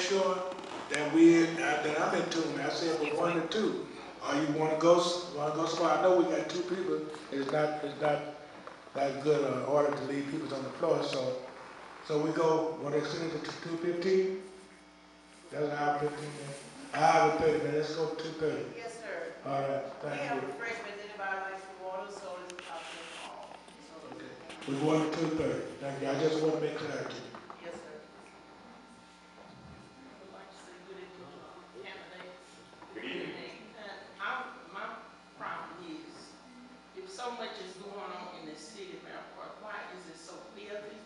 sure that that I'm in tune. I said from 1 to 2. Or you want to go somewhere? I know we got 2 people. It's not good order to leave people on the floor. So we go. Want to extend it to 2:15? That's an hour 15 minutes. Hour 30 minutes. Let's go to 2:30. Yes, sir. All right. We Thank have you. refreshments. Anybody likes some water, soda, chocolate, all. Okay. We're going to 2:30. Thank you. I just want to make clarity. Yes, sir. I would like to say good evening to our candidates. Good evening. My problem is, if so much is going on in the city of Fairport, why is it so filthy?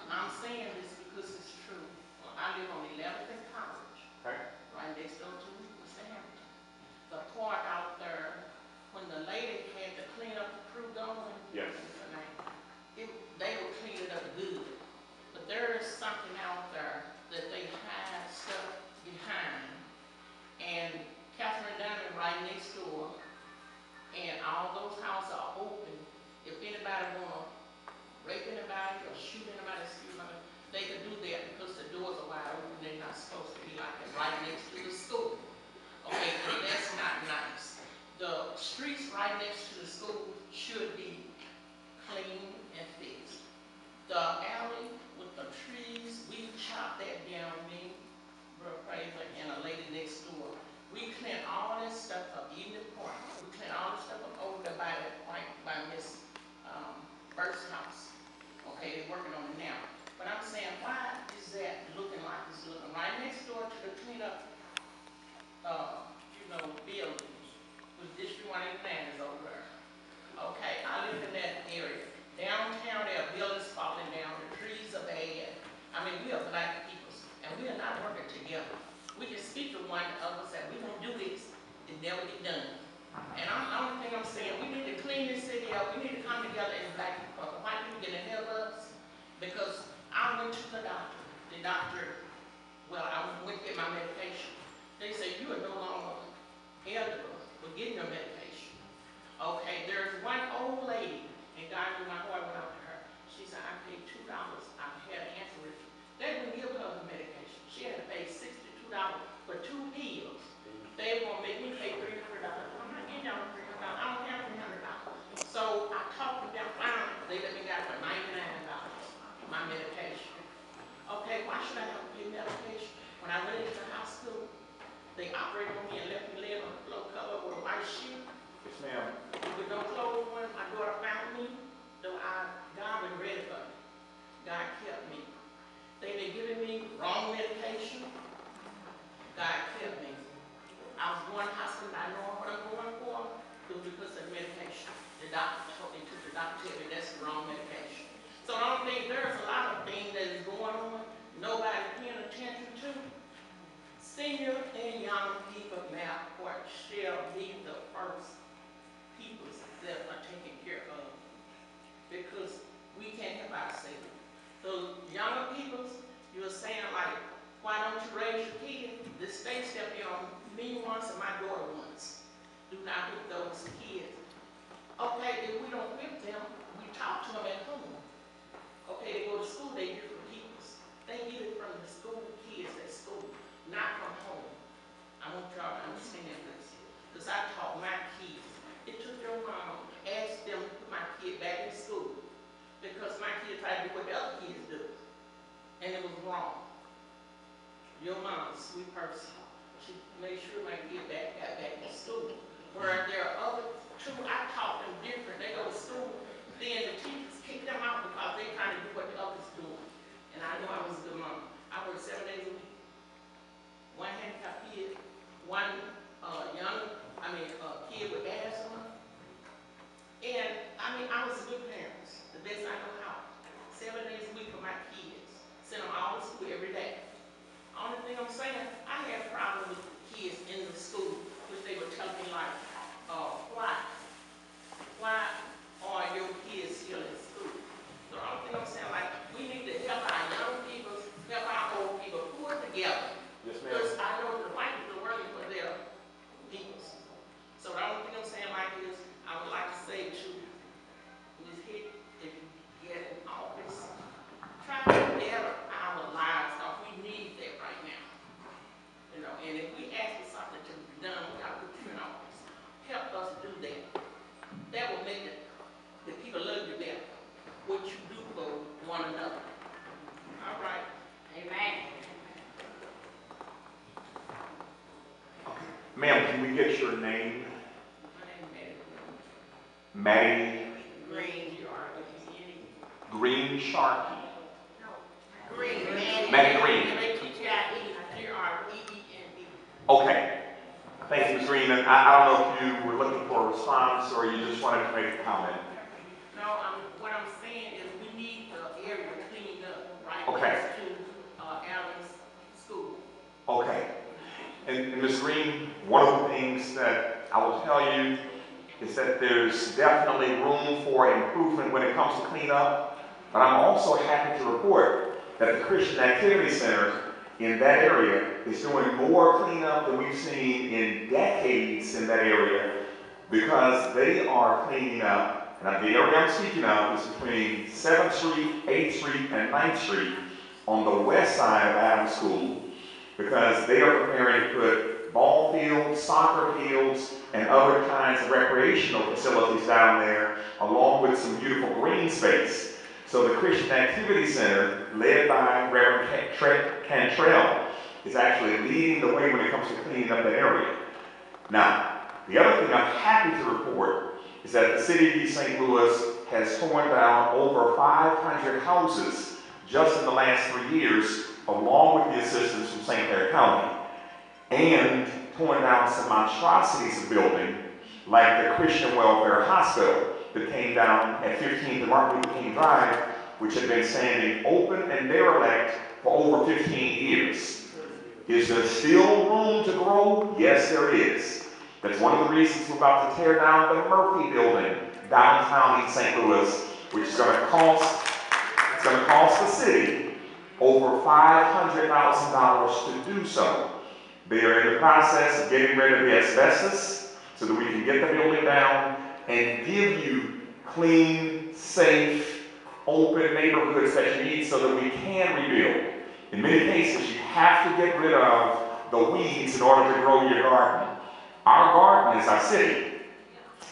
I'm saying this because it's true. I live on 11th and College, Okay. right next door to Mr. Hampton. The park out there, when the lady had to clean up the crew going, Yes. they would clean it up good. But there is something out there that they hide stuff behind. And Catherine Diamond right next door, and all those houses are open. If anybody wanna rape anybody or shoot anybody, they can do that because the doors are wide open. They're not supposed to be like that right next to the school. Okay, and that's not nice. The streets right next to the school should be clean and fixed. The alley with the trees, we chopped that down, me, Brother Fraser, and a lady next door. We cleaned all that stuff up, even the park. We cleaned all the stuff up over there by that point, by Miss Burt's house. Okay, they're working on it now. But I'm saying, why is that looking like it's looking right next door to the cleanup, buildings, with District 189 is over there. Okay, I live in that area. Downtown, there are buildings falling down, the trees are bad. I mean, we are black people, and we are not working together. We can speak to one another, say, we're going to do this, it never get done. And the only thing I'm saying, we need to clean this city up, we need to come together as black people. The white people get ahead of us, because I went to the doctor. I went to get my medication. They say, you are no longer eligible for getting your medication. Okay, there's one old lady, and God knew my boy went out to her. She said, I paid $2. I had an aneurysm. They didn't give her the medication. She had to pay $62 for 2 pills. They were going to make me pay $300. I'm not getting y'all $300. I don't have $300. So I talked them down. Finally, they let me get it for $99, my medication. Okay, why should I have to pay medication? When I went into the hospital, they operated on me and left me laying on the floor covered with a white sheet. Yes, ma'am. With no clothes on. My daughter found me. God was ready for me. God kept me. They've been giving me wrong medication. God kept me. I was going to the hospital, not knowing what I'm going for. It was because of medication. The doctor told me that's the wrong medication. So I don't think there's a lot of things that is going on. Nobody paying attention to. Senior and young people, Fairport shall be the first people that are taken care of, because we can't help ourselves. So younger people, you're saying like, why don't you raise your kids? The state stepped in on me once and my daughter once. Do not whip those kids. Okay, if we don't whip them, we talk to them at home. Okay, they go to school, they get from people. They get it from the school kids at school, not from home. I want y'all to understand this, because I taught my kids. It took your mom to ask them to put my kid back in school, because my kid tried to do what the other kids do, and it was wrong. Your mom, a sweet person, she made sure my kid got back in school. Where there are other two, I taught them different. They go to school, then the teachers kick them out because they trying to do what the others do. And I knew I was a good mom. I worked 7 days a week. One handicapped kid, one kid with asthma. And I was a good parent, the best I know how. 7 days a week for my kids. Send them all to school every day. Only thing I'm saying, I had problems with the kids in the school state your name? My name is Maddie Green, G-R-E-E-N. Green Sharkey. Green. Maddie Green. G-R-E-E-N-E. Okay. Thank you, Ms. Green. And I don't know if you were looking for a response or you just wanted to make a comment. No, what I'm saying is we need the area cleaned up right Okay. next to Allen's school. Okay. And Ms. Green, one of the things that I will tell you is that there's definitely room for improvement when it comes to cleanup, but I'm also happy to report that the Christian Activity Center in that area is doing more cleanup than we've seen in decades in that area, because they are cleaning up, and the area I'm speaking of is between 7th Street, 8th Street, and 9th Street on the west side of Adams School, because they are preparing to put ball fields, soccer fields, and other kinds of recreational facilities down there, along with some beautiful green space. So the Christian Activity Center, led by Reverend Cantrell, is actually leading the way when it comes to cleaning up that area. Now, the other thing I'm happy to report is that the city of East St. Louis has torn down over 500 houses just in the last 3 years, along with the assistance from St. Clair County, and torn down some monstrosities of building, like the Christian Welfare Hospital that came down at 15th and Martin Luther King Drive, which had been standing open and derelict for over 15 years. Is there still room to grow? Yes, there is. That's one of the reasons we're about to tear down the Murphy Building downtown in St. Louis, which is going to cost the city over $500,000 to do so. They are in the process of getting rid of the asbestos so that we can get the building down and give you clean, safe, open neighborhoods that you need so that we can rebuild. In many cases, you have to get rid of the weeds in order to grow your garden. Our garden is our city,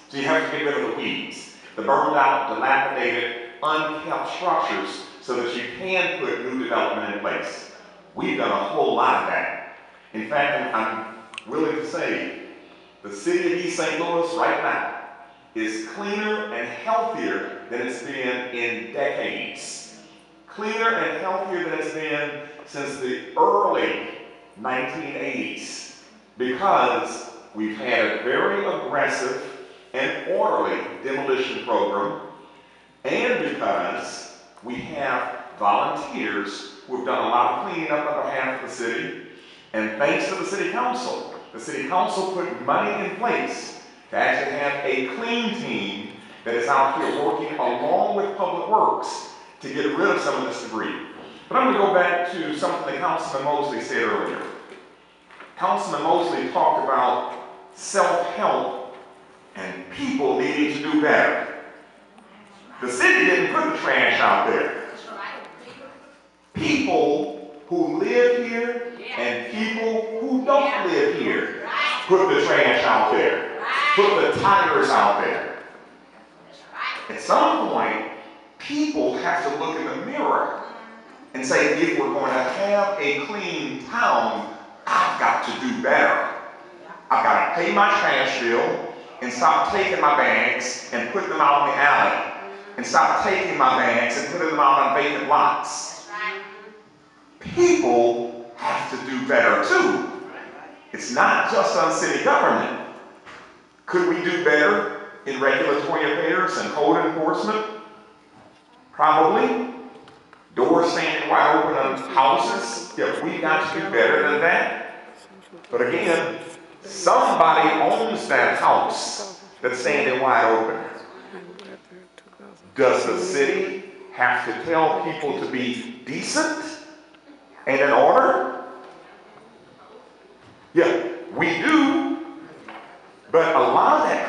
so you have to get rid of the weeds, the burned out, dilapidated, unkept structures, so that you can put new development in place. We've done a whole lot of that. In fact, I'm willing to say the city of East St. Louis right now is cleaner and healthier than it's been in decades. Cleaner and healthier than it's been since the early 1980s, because we've had a very aggressive and orderly demolition program, and because we have volunteers who have done a lot of cleaning up on behalf of the city. And thanks to the city council put money in place to actually have a clean team that is out here working along with Public Works to get rid of some of this debris. But I'm going to go back to something that Councilman Mosley said earlier. Councilman Mosley talked about self-help and people needing to do better. The city didn't put the trash out there. People who live here and people who don't live here put the trash out there, put the tires out there. At some point, people have to look in the mirror and say, if we're going to have a clean town, I've got to do better. I've got to pay my trash bill and stop taking my bags and put them out in the alley, and stop taking my bags and putting them out on vacant lots. People have to do better too. It's not just on city government. Could we do better in regulatory affairs and code enforcement? Probably. Doors standing wide open on houses. Yeah, we've got to do better than that. But again, somebody owns that house that's standing wide open. Does the city have to tell people to be decent and in order? Yeah, we do. But a lot of that